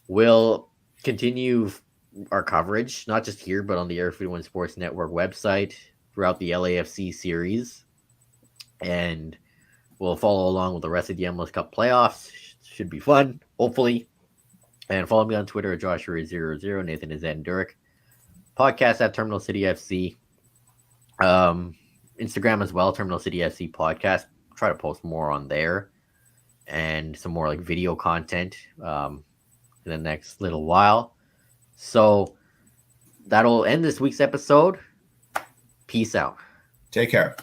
we'll continue our coverage, not just here, but on the Air 51 Sports Network website throughout the LAFC series. And we'll follow along with the rest of the MLS Cup playoffs. Should be fun, hopefully. And follow me on Twitter at Joshua00. Nathan is Enduric. Podcast at Terminal City FC. Instagram as well, Terminal City FC Podcast. Try to post more on there. And some more like video content in the next little while. So that'll end this week's episode. Peace out. Take care.